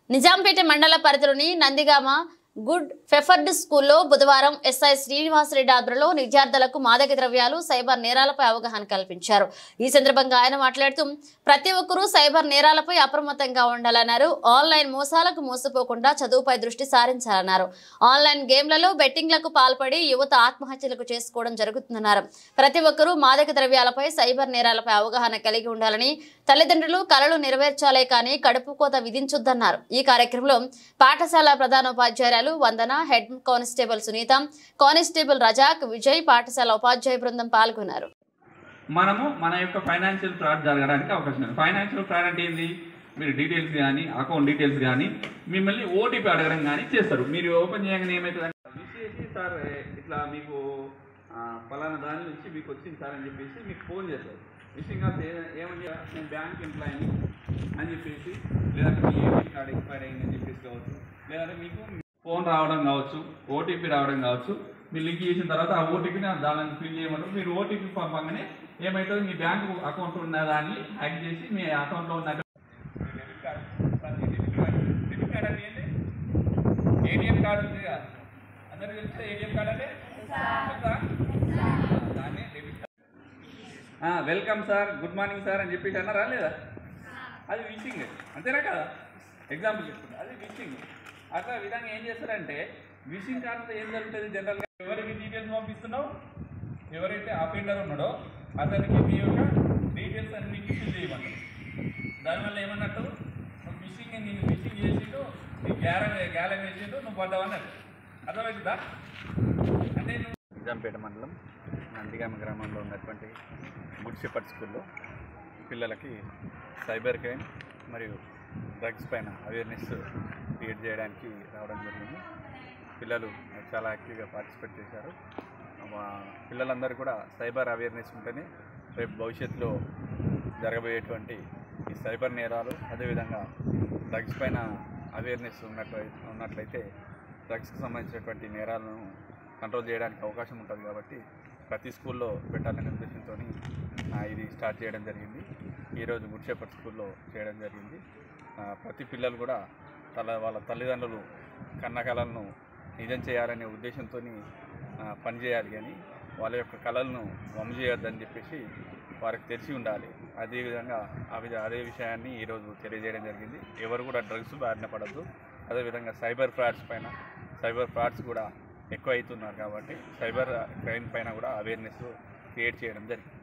నిజాంపేట మండల పరిధిలోని నందిగామ గుడ్ ఫెఫర్డ్ స్కూల్లో బుధవారం ఎస్ఐ శ్రీనివాసరెడ్డి ఆధ్వర్యంలో విద్యార్థులకు మాదక ద్రవ్యాలు సైబర్ నేరాలపై అవగాహన కల్పించారు. ఈ సందర్భంగా ఆయన మాట్లాడుతూ ప్రతి ఒక్కరూ సైబర్ నేరాలపై అప్రమత్తంగా ఉండాలన్నారు. ఆన్లైన్ మోసాలకు మోసపోకుండా చదువుపై దృష్టి సారించాలన్నారు. ఆన్లైన్ గేమ్లలో బెట్టింగ్లకు పాల్పడి యువత ఆత్మహత్యలకు చేసుకోవడం జరుగుతుందన్నారు. ప్రతి ఒక్కరూ మాదక ద్రవ్యాలపై సైబర్ నేరాలపై అవగాహన కలిగి ఉండాలని, తల్లిదండ్రులు కలలు నెరవేర్చాలే కానీ కడుపు కోత విధించొద్దన్నారు. ఈ కార్యక్రమంలో పాఠశాల ప్రధానోపాధ్యాయురాలు Vandana, head constable Sunitha, constable Razak, Vijay, పాఠశాల ఉపాధ్యాయ బృందం పాల్గొన్నారు. మనము మన యొక్క ఫైనాన్షియల్ ఫ్రాడ్ జరగడానికి అవకాశం ఉంది. ఫైనాన్షియల్ ఫ్రాడ్ అంటే ఏంది? మీరు డీటెయిల్స్ కానీ అకౌంట్ డీటెయిల్స్ కానీ మిమ్మల్ని ఓటీపీ అడగడం కానీ చేస్తారు. మీరు ఓపెన్ చేయగానే ఏమవుతుంది, విషేసి సార్ ఇట్లా మీకు ఫలానా దాని నుంచి మీకు వచ్చింది సార్ అని చెప్పేసి మీకు ఫోన్ చేస్తారు. విషయం కాదు ఏమని, నేను బ్యాంక్ ఎంప్లాయీని అని చెప్పేసి, లేదంటే మీ ఏటీఎం కార్డు ఎక్స్పైర్ అయిందని చెప్పేసి కావచ్చు, లేదంటే మీకు ఫోన్ రావడం కావచ్చు, ఓటీపీ రావడం కావచ్చు. మీరు లింక్ చేసిన తర్వాత ఆ ఓటీపీని దాన్ని ఫిల్ చేయమంటారు. మీరు ఓటీపీ పంపగానే ఏమవుతుంది, మీ బ్యాంకు అకౌంట్ ఉన్న దాన్ని హ్యాక్ చేసి మీ అకౌంట్లో ఉన్న డెబిట్ కార్డు అంటే ఏంటి? ఏటీఎం కార్డు ఉంది కదా, అందరికీ తెలిస్తే ఏటీఎం కార్డు అంటే దాన్ని debit card. Welcome sir, good morning sir అని చెప్పేసి అన్నారా లేదా? అది విషింగ్, అంతేనా కదా? ఎగ్జాంపుల్ చెప్తుంది, అది విషింగ్. అట్లా విధంగా ఏం చేస్తారంటే, విషింగ్ కార్డుతో ఏం జరుగుతుంది జనరల్గా, ఎవరికి డీటెయిల్స్ పంపిస్తున్నావు, ఎవరైతే అఫెండర్ ఉన్నాడో అతనికి మీ యొక్క డీటెయిల్స్ అన్ని ఫిల్ చేయమన్నారు. దానివల్ల ఏమన్నట్టు, నువ్వు ఫిషింగ్ నేను ఫిషింగ్ చేసిండు, నీకు గ్యాలం వేసిండు, నువ్వు పడ్డావు అన్నట్టు. అర్థమవుతుందా? అంటే నిజాంపేట మండలం నందిగామ గ్రామంలో ఉన్నటువంటి గుడ్ షెపర్డ్ స్కూల్లో పిల్లలకి సైబర్ క్రైమ్ మరియు డ్రగ్స్ పైన అవేర్నెస్ క్రియేట్ చేయడానికి రావడం జరిగింది. పిల్లలు చాలా యాక్టివ్గా పార్టిసిపేట్ చేశారు. పిల్లలందరూ కూడా సైబర్ అవేర్నెస్ ఉంటేనే రేపు భవిష్యత్తులో జరగబోయేటువంటి ఈ సైబర్ నేరాలు, అదేవిధంగా డ్రగ్స్ పైన అవేర్నెస్ ఉన్నట్లయితే డ్రగ్స్కి సంబంధించినటువంటి నేరాలను కంట్రోల్ చేయడానికి అవకాశం ఉంటుంది. కాబట్టి ప్రతి స్కూల్లో పెట్టాలనే ఉద్దేశంతో ఇది స్టార్ట్ చేయడం జరిగింది. ఈరోజు గుడ్ షెపర్డ్ స్కూల్లో చేయడం జరిగింది. ప్రతి పిల్లలు కూడా వాళ్ళ తల్లిదండ్రులు కన్న కళలను నిజం చేయాలనే ఉద్దేశంతో పనిచేయాలి, కానీ వాళ్ళ యొక్క కళలను వమ్ము చేయొద్దని చెప్పేసి వారికి తెలిసి ఉండాలి. అదేవిధంగా అదే విషయాన్ని ఈరోజు తెలియజేయడం జరిగింది. ఎవరు కూడా డ్రగ్స్ బారిన పడద్దు. అదేవిధంగా సైబర్ ఫ్రాడ్స్ కూడా ఎక్కువ అవుతున్నారు కాబట్టి సైబర్ క్రైమ్ పైన కూడా అవేర్నెస్ క్రియేట్ చేయడం జరిగింది.